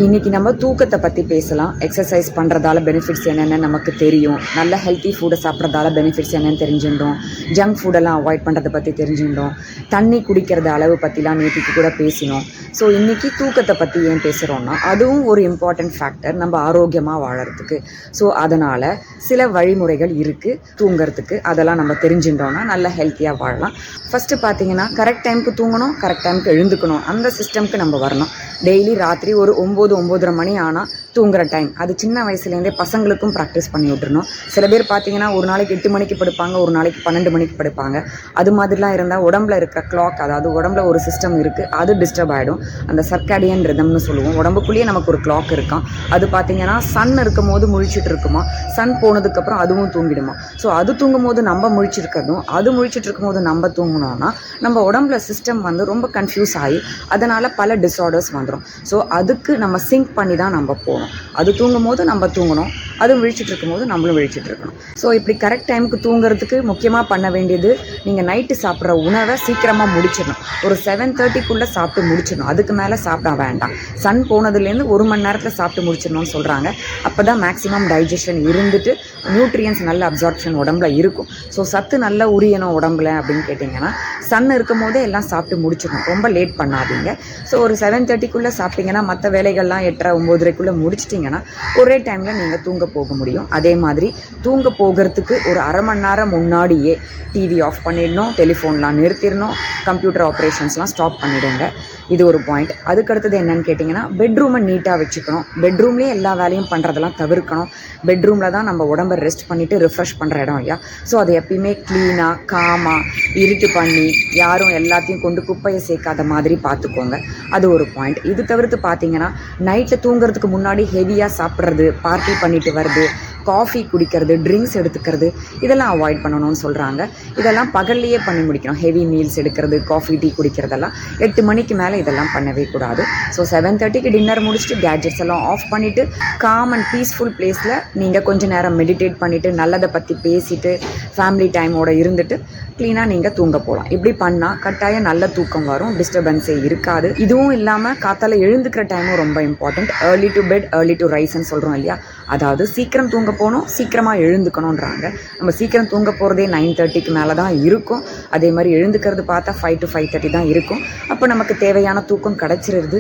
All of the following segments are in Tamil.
இன்றைக்கி நம்ம தூக்கத்தை பற்றி பேசலாம். எக்ஸசைஸ் பண்ணுறதால பெனிஃபிட்ஸ் என்னென்னு நமக்கு தெரியும். நல்ல ஹெல்த்தி ஃபுட்டை சாப்பிட்றதால பெனிஃபிட்ஸ் என்னென்னு தெரிஞ்சுட்டோம். ஜங்க் ஃபுட்டெல்லாம் அவாய்ட் பண்ணுறதை பற்றி தெரிஞ்சுட்டோம். தண்ணி குடிக்கிறத அளவு பற்றிலாம் நேற்றுக்கு கூட பேசினோம். ஸோ இன்றைக்கி தூக்கத்தை பற்றி ஏன் பேசுகிறோன்னா, அதுவும் ஒரு இம்பார்ட்டண்ட் ஃபேக்டர் நம்ம ஆரோக்கியமாக வாழறதுக்கு. ஸோ அதனால் சில வழிமுறைகள் இருக்குது தூங்கிறதுக்கு. அதெல்லாம் நம்ம தெரிஞ்சுட்டோன்னா நல்ல ஹெல்த்தியாக வாழலாம். ஃபஸ்ட்டு பார்த்தீங்கன்னா, கரெக்ட் டைமுக்கு தூங்கணும், கரெக்ட் டைமுக்கு எழுந்துக்கணும். அந்த சிஸ்டம்க்கு நம்ம வரணும். டெய்லி ராத்திரி ஒரு 9-9:30 மணி ஆனால் தூங்குற டைம், அது சின்ன வயசுலேருந்தே பசங்களுக்கும் ப்ராக்டிஸ் பண்ணி விட்டுருணும். சில பேர் பார்த்தீங்கன்னா ஒரு நாளைக்கு 8 மணிக்கு படுப்பாங்க, ஒரு நாளைக்கு 12 மணிக்கு படுப்பாங்க. அது மாதிரிலாம் இருந்தால் உடம்புல இருக்கிற கிளாக், அதாவது உடம்புல ஒரு சிஸ்டம் இருக்குது, அது டிஸ்டர்ப் ஆகிடும். அந்த சர்க்காடியன் ரிதம்னு சொல்லுவோம். உடம்புக்குள்ளேயே நமக்கு ஒரு கிளாக் இருக்கான். அது பார்த்தீங்கன்னா சன் இருக்கும் போது முழிச்சிட்டு இருக்குமா, சன் போனதுக்கப்புறம் அதுவும் தூங்கிடுமா. ஸோ அது தூங்கும் போது நம்ம முழிச்சிருக்கிறதும், அது முழிச்சிட்டு இருக்கும்போது நம்ம தூங்கணும்னா நம்ம உடம்புல சிஸ்டம் ரொம்ப கன்ஃபியூஸ் ஆகி அதனால் பல டிஸார்டர்ஸ் வந்துடும். ஸோ அதுக்கு நம்ம சிங்க் பண்ணி தான் நம்ம போகணும். அது தூங்கும் போது நம்ம தூங்கணும், அது விழிச்சிட்டு இருக்கும்போது நம்மளும் விழிச்சிட்டு இருக்கணும். ஸோ இப்படி கரெக்ட் டைமுக்கு தூங்குறதுக்கு முக்கியமாக பண்ண வேண்டியது, நீங்கள் நைட்டு சாப்பிட்ற உணவை சீக்கிரமாக முடிச்சிடணும். ஒரு 7:30க்குள்ளே சாப்பிட்டு முடிச்சிடணும். அதுக்கு மேலே சாப்பிட வேண்டாம். சன் போனதுலேருந்து 1 மணி நேரத்தில் சாப்பிட்டு முடிச்சிடணும்னு சொல்கிறாங்க. அப்போ தான் மேக்ஸிமம் டைஜஷன் இருந்துட்டு நியூட்ரியன்ஸ் நல்ல அப்சார்ப்ஷன் உடம்புல இருக்கும். ஸோ சத்து நல்லா உரியணும் உடம்புல அப்படின்னு கேட்டிங்கன்னா, சன் இருக்கும் போதே எல்லாம் சாப்பிட்டு முடிச்சிடணும். ரொம்ப லேட் பண்ணாதீங்க. ஸோ ஒரு 7:30க்குள்ளே சாப்பிட்டீங்கன்னா மற்ற வேலைகள்லாம் 8:30-9:30க்குள்ளே முடிச்சிட்டிங்கன்னா ஒரே டைமில் நீங்கள் தூங்க போக முடியும். அதே மாதிரி தூங்க போகிறதுக்கு ஒரு அரை மணி நேரம் முன்னாடியே டிவி ஆஃப் பண்ணிடணும், டெலிஃபோன்லாம் நிறுத்திடணும், கம்ப்யூட்டர் ஆப்ரேஷன்ஸ்லாம் ஸ்டாப் பண்ணிவிடுங்க. இது ஒரு பாயிண்ட். அதுக்கடுத்தது என்னென்னு கேட்டிங்கன்னா, பெட்ரூமை நீட்டாக வச்சுக்கணும். பெட்ரூம்லேயே எல்லா வேலையும் பண்ணுறதெல்லாம் தவிர்க்கணும். பெட்ரூமில் தான் நம்ம உடம்பை ரெஸ்ட் பண்ணிவிட்டு ரிஃப்ரெஷ் பண்ணுற இடம் இல்லையா. ஸோ அது எப்பயுமே க்ளீனாக காமாக இருட்டு பண்ணி யாரும் எல்லாத்தையும் கொண்டு குப்பையை சேர்க்காத மாதிரி பார்த்துக்கோங்க. அது ஒரு பாயிண்ட். இது தவிர்த்து பார்த்தீங்கன்னா, நைட்டில் தூங்குறதுக்கு முன்னாடி ஹெவியாக சாப்பிட்றது, பார்ட்டி பண்ணிட்டு வருது, காஃபி குடிக்கிறது, ட்ரிங்க்ஸ் எடுத்துக்கிறது, இதெல்லாம் அவாய்ட் பண்ணணும்னு சொல்கிறாங்க. இதெல்லாம் பகல்லையே பண்ணி முடிக்கணும். ஹெவி மீல்ஸ் எடுக்கிறது, காஃபி டீ குடிக்கிறதெல்லாம் 8 மணிக்கு மேலே இதெல்லாம் பண்ணவே கூடாது. ஸோ 7:30க்கு டின்னர் முடிச்சுட்டு கேட்ஜெட்ஸ் எல்லாம் ஆஃப் பண்ணிவிட்டு காம் அண்ட் பீஸ்ஃபுல் பிளேஸில் நீங்கள் கொஞ்சம் நேரம் மெடிடேட் பண்ணிவிட்டு நல்லதை பற்றி பேசிவிட்டு ஃபேமிலி டைமோடு இருந்துட்டு க்ளீனாக நீங்கள் தூங்க போகலாம். இப்படி பண்ணால் கட்டாயம் நல்ல தூக்கம் வரும், டிஸ்டர்பன்ஸே இருக்காது. இதுவும் இல்லாமல் காத்தால எழுந்துக்கிற டைமும் ரொம்ப important. Early to bed early to ரைஸ்ன்னு சொல்கிறோம் இல்லையா. அதாவது சீக்கிரம் தூங்க போகணும், சீக்கிரமாக எழுந்துக்கணுன்றாங்க. நம்ம சீக்கிரம் தூங்க போகிறதே 9:30க்கு மேலே தான் இருக்கும். அதே மாதிரி எழுந்துக்கிறது பார்த்தா 5 to 5:30 தான் இருக்கும். அப்போ நமக்கு தேவையான தூக்கம் கிடச்சிருது.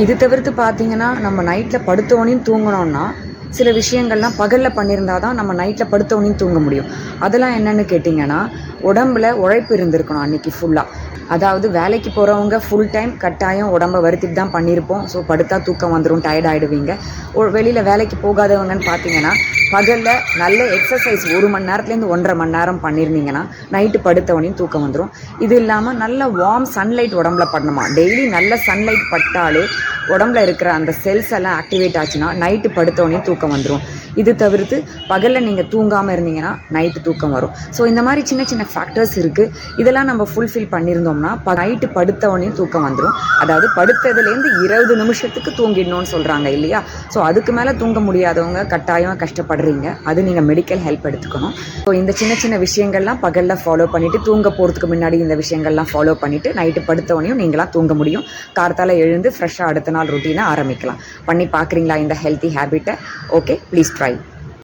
இது தவிர்த்து பார்த்தீங்கன்னா, நம்ம நைட்டில் படுத்தோனையும் தூங்கணும்னா சில விஷயங்கள்லாம் பகலில் பண்ணியிருந்தால் தான் நம்ம நைட்டில் படுத்தோனையும் தூங்க முடியும். அதெல்லாம் என்னென்னு கேட்டிங்கன்னா, உடம்புல உழைப்பு இருந்திருக்கணும் அன்றைக்கி ஃபுல்லாக. அதாவது வேலைக்கு போகிறவங்க ஃபுல் டைம் கட்டாயம் உடம்பை வருத்திட்டு தான் பண்ணியிருப்போம். ஸோ படுத்தா தூக்கம் வந்துடும், டயர்ட் ஆகிடுவீங்க. வெளியில் வேலைக்கு போகாதவங்கன்னு பார்த்தீங்கன்னா, பகலில் நல்ல எக்ஸசைஸ் 1 மணி நேரத்துலேருந்து 1.5 மணி நேரம் பண்ணியிருந்தீங்கன்னா நைட்டு படுத்தவனையும் தூக்கம் வந்துடும். இது இல்லாமல் நல்ல வார்ம் சன்லைட் உடம்புல படணுமா. டெய்லி நல்ல சன்லைட் பட்டாலே உடம்புல இருக்கிற அந்த செல்ஸ் எல்லாம் ஆக்டிவேட் ஆச்சுன்னா நைட்டு படுத்தவனையும் தூக்கம் வந்துடும். இது தவிர்த்து பகலில் நீங்கள் தூங்காமல் இருந்தீங்கன்னா நைட்டு தூக்கம் வரும். ஸோ இந்த மாதிரி சின்ன சின்ன ஃபேக்டர்ஸ் இருக்குது. இதெல்லாம் நம்ம ஃபுல்ஃபில் பண்ணியிருந்தோம்னா நைட்டு படுத்தவனையும் தூக்கம் வந்துடும். அதாவது படுத்ததுலேருந்து 20 நிமிஷத்துக்கு தூங்கிடணும்னு சொல்கிறாங்க இல்லையா. ஸோ அதுக்கு மேலே தூங்க முடியாதவங்க கட்டாயம் கஷ்டப்படுறீங்க. அது நீங்கள் மெடிக்கல் ஹெல்ப் எடுத்துக்கணும். ஸோ இந்த சின்ன சின்ன விஷயங்கள்லாம் பகலில் ஃபாலோ பண்ணிவிட்டு தூங்க போகிறதுக்கு முன்னாடி இந்த விஷயங்கள்லாம் ஃபாலோ பண்ணிவிட்டு நைட்டு படுத்தவனையும் நீங்களாம் தூங்க முடியும். கார்த்தால எழுந்து ஃப்ரெஷ்ஷாக அடுத்த நாள் ரொட்டீனை ஆரம்பிக்கலாம். பண்ணி பார்க்குறீங்களா இந்த ஹெல்த்தி ஹேபிட்டை? Okay, please try.